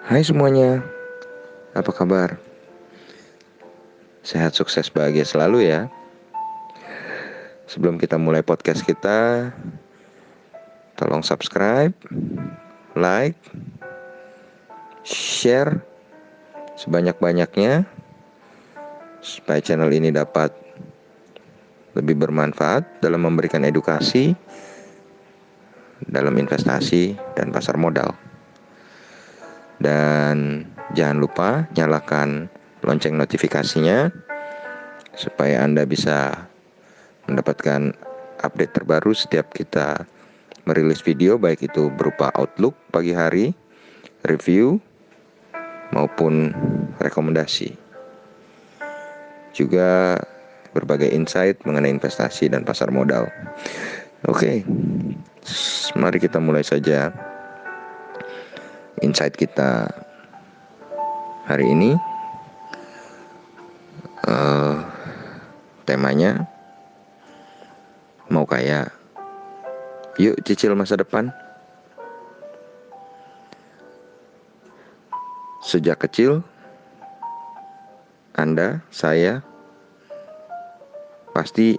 Hai semuanya, apa kabar? Sehat, sukses, bahagia selalu ya. Sebelum kita mulai podcast kita, tolong subscribe, like, share sebanyak-banyaknya supaya channel ini dapat lebih bermanfaat dalam memberikan edukasi dalam investasi dan pasar modal. Dan jangan lupa nyalakan lonceng notifikasinya supaya Anda bisa mendapatkan update terbaru setiap kita merilis video, baik itu berupa outlook pagi hari, review, maupun rekomendasi. Juga berbagai insight mengenai investasi dan pasar modal. Oke, mari kita mulai saja insight kita hari ini. Temanya mau kaya, yuk cicil masa depan. Sejak kecil, Anda, saya pasti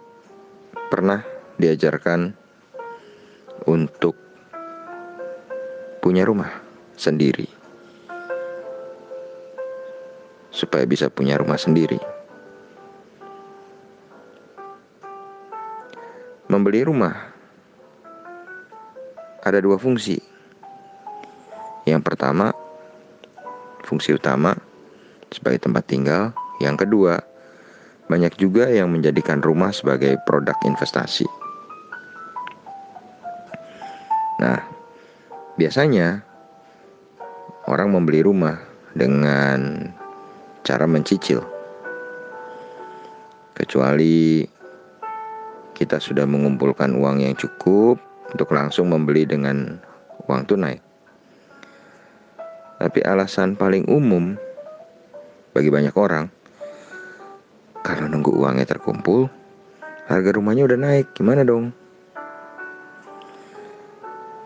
pernah diajarkan untuk punya rumah sendiri, supaya bisa punya rumah sendiri. Membeli rumah ada dua fungsi. Yang pertama, fungsi utama sebagai tempat tinggal. Yang kedua, banyak juga yang menjadikan rumah sebagai produk investasi. Nah, biasanya orang membeli rumah dengan cara mencicil. Kecuali kita sudah mengumpulkan uang yang cukup untuk langsung membeli dengan uang tunai. Tapi alasan paling umum bagi banyak orang, kalau nunggu uangnya terkumpul, harga rumahnya udah naik, gimana dong?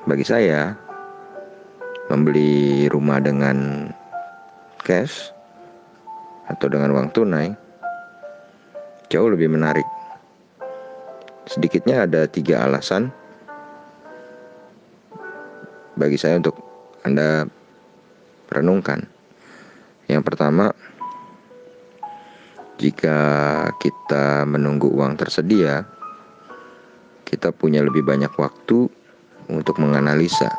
Bagi saya, membeli rumah dengan cash atau dengan uang tunai jauh lebih menarik. Sedikitnya ada 3 alasan bagi saya untuk Anda renungkan. Yang pertama, jika kita menunggu uang tersedia, kita punya lebih banyak waktu untuk menganalisa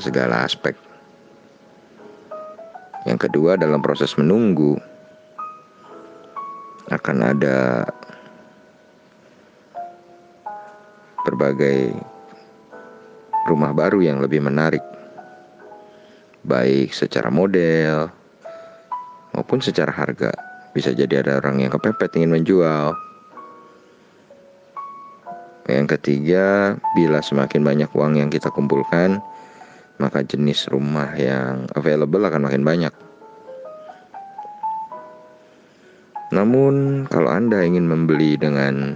segala aspek. Yang kedua, dalam proses menunggu akan ada berbagai rumah baru yang lebih menarik, baik secara model maupun secara harga. Bisa jadi ada orang yang kepepet ingin menjual. Yang ketiga, bila semakin banyak uang yang kita kumpulkan, maka jenis rumah yang available akan makin banyak. Namun, kalau Anda ingin membeli dengan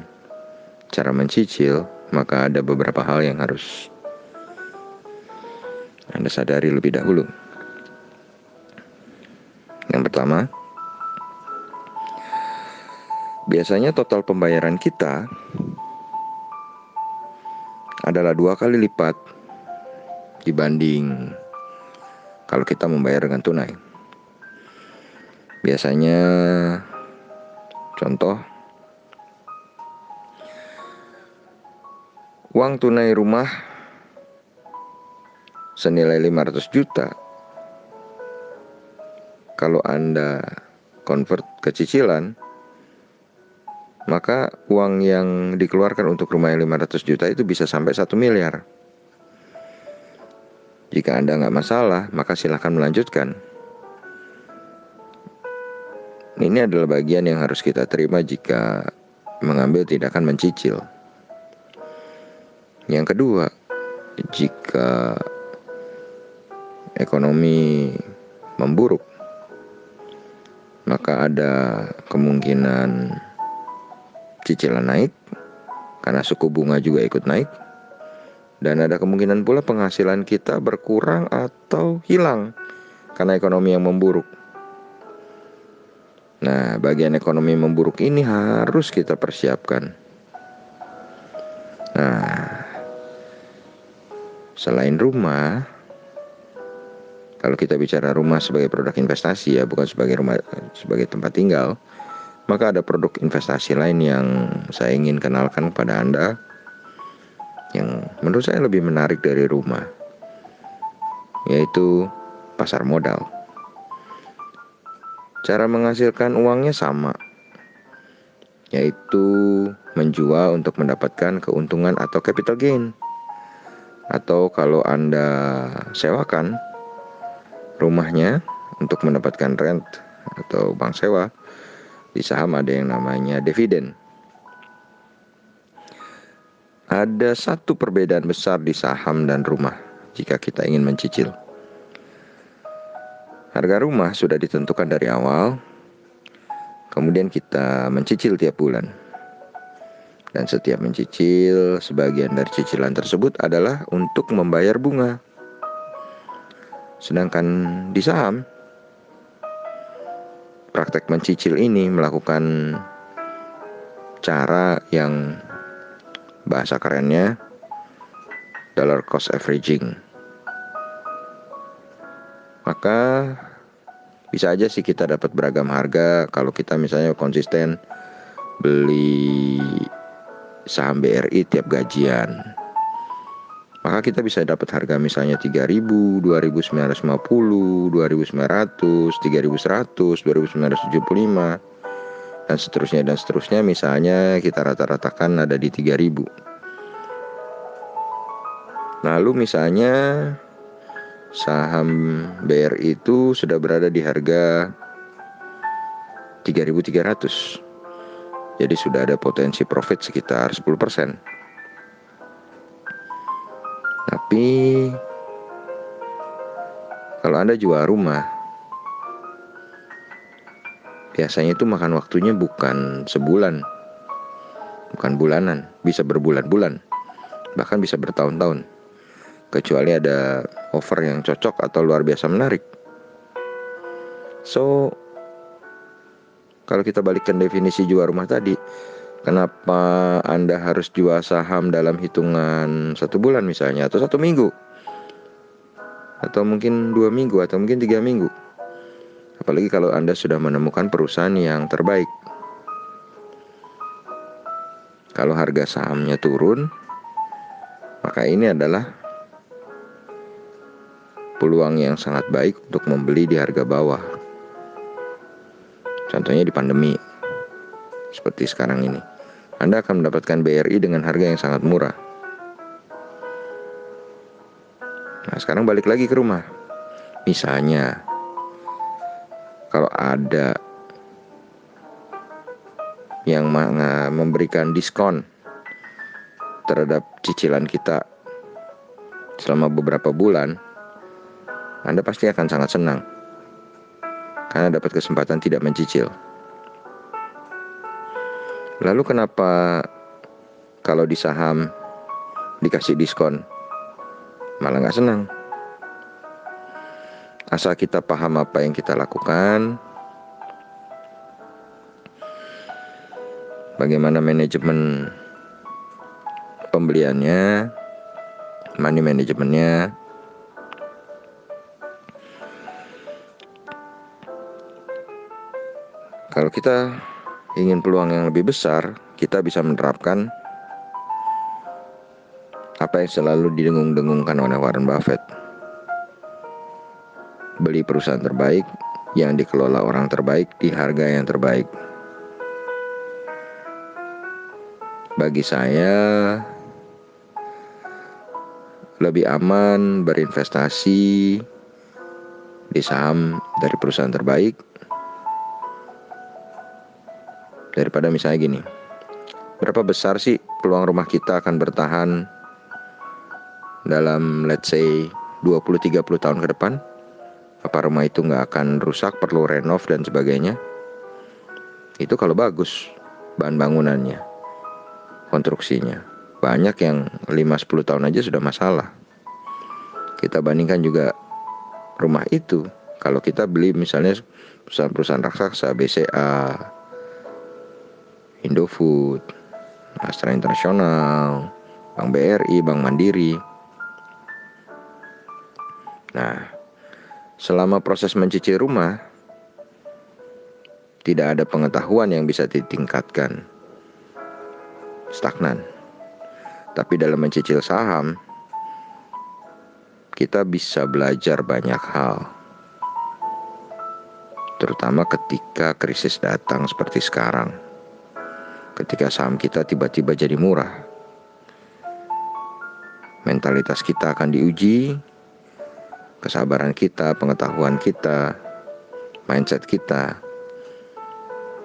cara mencicil, maka ada beberapa hal yang harus Anda sadari lebih dahulu. Yang pertama, biasanya total pembayaran kita adalah 2 kali lipat dibanding kalau kita membayar dengan tunai. Biasanya, contoh, uang tunai rumah senilai 500 juta. Kalau Anda convert ke cicilan, maka uang yang dikeluarkan untuk rumah yang 500 juta itu bisa sampai 1 miliar. Jika Anda nggak masalah, maka silahkan melanjutkan. Ini adalah bagian yang harus kita terima jika mengambil tindakan mencicil. Yang kedua, jika ekonomi memburuk, maka ada kemungkinan cicilan naik karena suku bunga juga ikut naik. Dan ada kemungkinan pula penghasilan kita berkurang atau hilang karena ekonomi yang memburuk. Nah, bagian ekonomi memburuk ini harus kita persiapkan. Nah, selain rumah, kalau kita bicara rumah sebagai produk investasi ya, bukan sebagai tempat tinggal, maka ada produk investasi lain yang saya ingin kenalkan kepada Anda yang menurut saya lebih menarik dari rumah, yaitu pasar modal. Cara menghasilkan uangnya sama, yaitu menjual untuk mendapatkan keuntungan atau capital gain. Atau kalau Anda sewakan rumahnya untuk mendapatkan rent atau bank sewa, di saham ada yang namanya dividen. Ada satu perbedaan besar di saham dan rumah jika kita ingin mencicil. Harga rumah sudah ditentukan dari awal, kemudian kita mencicil tiap bulan. Dan setiap mencicil, sebagian dari cicilan tersebut adalah untuk membayar bunga. Sedangkan di saham, praktek mencicil ini melakukan cara yang bahasa kerennya dollar cost averaging. Maka bisa aja sih kita dapat beragam harga kalau kita misalnya konsisten beli saham BRI tiap gajian. Maka kita bisa dapat harga misalnya 3.000, 2.950, 2.900, 3.100, 2.975 dan seterusnya. Misalnya kita rata-ratakan ada di 3.000. Lalu misalnya saham BRI itu sudah berada di harga 3.300. Jadi sudah ada potensi profit sekitar 10%. Tapi kalau Anda jual rumah, biasanya itu makan waktunya bukan sebulan, bukan bulanan, bisa berbulan-bulan, bahkan bisa bertahun-tahun. Kecuali ada offer yang cocok atau luar biasa menarik. So, kalau kita balikkan definisi jual rumah tadi, kenapa Anda harus jual saham dalam hitungan 1 bulan misalnya, atau 1 minggu, atau mungkin 2 minggu, atau mungkin 3 minggu. Apalagi kalau Anda sudah menemukan perusahaan yang terbaik. Kalau harga sahamnya turun, maka ini adalah peluang yang sangat baik untuk membeli di harga bawah. Contohnya di pandemi, seperti sekarang ini. Anda akan mendapatkan BRI dengan harga yang sangat murah. Nah, sekarang balik lagi ke rumah. Misalnya, kalau ada yang memberikan diskon terhadap cicilan kita selama beberapa bulan, Anda pasti akan sangat senang karena dapat kesempatan tidak mencicil. Lalu kenapa kalau di saham dikasih diskon malah nggak senang? Asal kita paham apa yang kita lakukan, bagaimana manajemen pembeliannya, money manajemennya. Kalau kita ingin peluang yang lebih besar, kita bisa menerapkan apa yang selalu didengung-dengungkan oleh Warren Buffett. Beli perusahaan terbaik yang dikelola orang terbaik di harga yang terbaik. Bagi saya, lebih aman berinvestasi di saham dari perusahaan terbaik daripada misalnya gini, berapa besar sih peluang rumah kita akan bertahan dalam let's say 20-30 tahun ke depan? Apa rumah itu gak akan rusak, perlu renov dan sebagainya? Itu kalau bagus bahan bangunannya, konstruksinya. banyak yang 5-10 tahun aja sudah masalah. Kita bandingkan juga rumah itu, kalau kita beli misalnya perusahaan-perusahaan raksasa, BCA, Indofood, Astra Internasional, Bank BRI, Bank Mandiri. Nah, selama proses mencicil rumah, tidak ada pengetahuan yang bisa ditingkatkan, stagnan. Tapi dalam mencicil saham, kita bisa belajar banyak hal. Terutama ketika krisis datang seperti sekarang. Ketika saham kita tiba-tiba jadi murah. Mentalitas kita akan diuji, kesabaran kita, pengetahuan kita, mindset kita.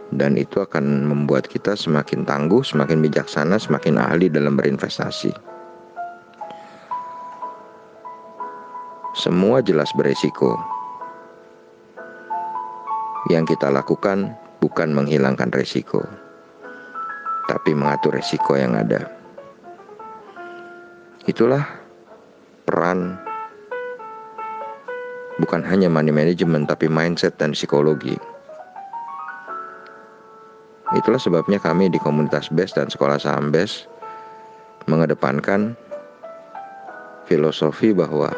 Dan itu akan membuat kita semakin tangguh, semakin bijaksana, semakin ahli dalam berinvestasi. Semua jelas beresiko. Yang kita lakukan bukan menghilangkan resiko, tapi mengatur resiko yang ada. Itulah peran bukan hanya money management, tapi mindset dan psikologi. Itulah sebabnya kami di komunitas BES dan sekolah saham BES mengedepankan filosofi bahwa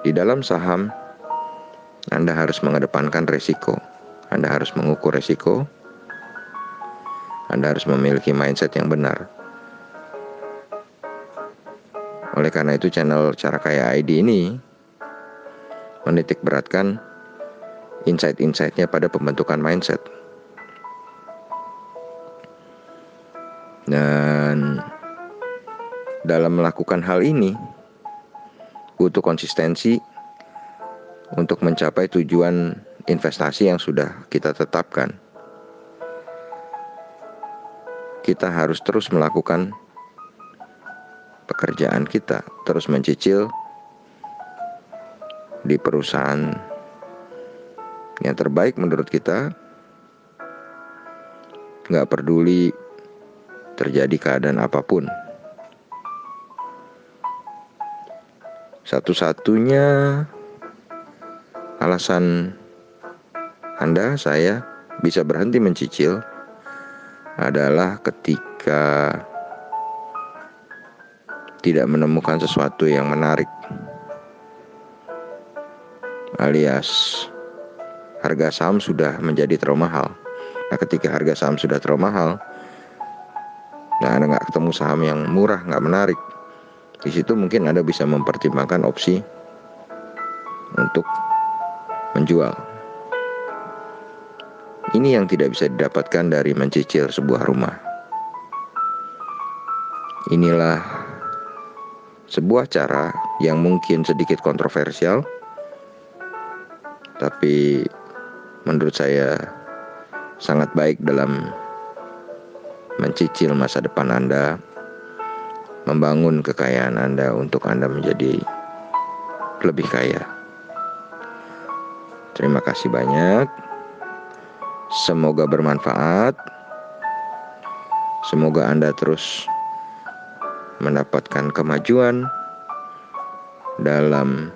di dalam saham Anda harus mengedepankan resiko. Anda harus mengukur resiko. Anda harus memiliki mindset yang benar. Oleh karena itu channel Cara Kaya ID ini menitik beratkan insight-insightnya pada pembentukan mindset. Dan dalam melakukan hal ini butuh konsistensi untuk mencapai tujuan investasi yang sudah kita tetapkan. Kita harus terus melakukan pekerjaan kita, terus mencicil di perusahaan yang terbaik menurut kita. Gak peduli terjadi keadaan apapun. Satu-satunya alasan saya bisa berhenti mencicil adalah ketika tidak menemukan sesuatu yang menarik, alias harga saham sudah menjadi terlalu mahal. Nah, ketika harga saham sudah terlalu mahal, nah Anda nggak ketemu saham yang murah, nggak menarik, di situ mungkin Anda bisa mempertimbangkan opsi untuk menjual. Ini yang tidak bisa didapatkan dari mencicil sebuah rumah. Inilah sebuah cara yang mungkin sedikit kontroversial, tapi menurut saya sangat baik dalam mencicil masa depan Anda, membangun kekayaan Anda untuk Anda menjadi lebih kaya. Terima kasih banyak. Semoga bermanfaat. Semoga Anda terus mendapatkan kemajuan dalam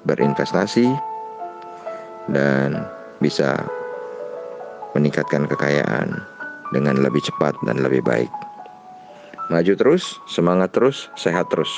berinvestasi dan bisa meningkatkan kekayaan dengan lebih cepat dan lebih baik. Maju terus, semangat terus, sehat terus.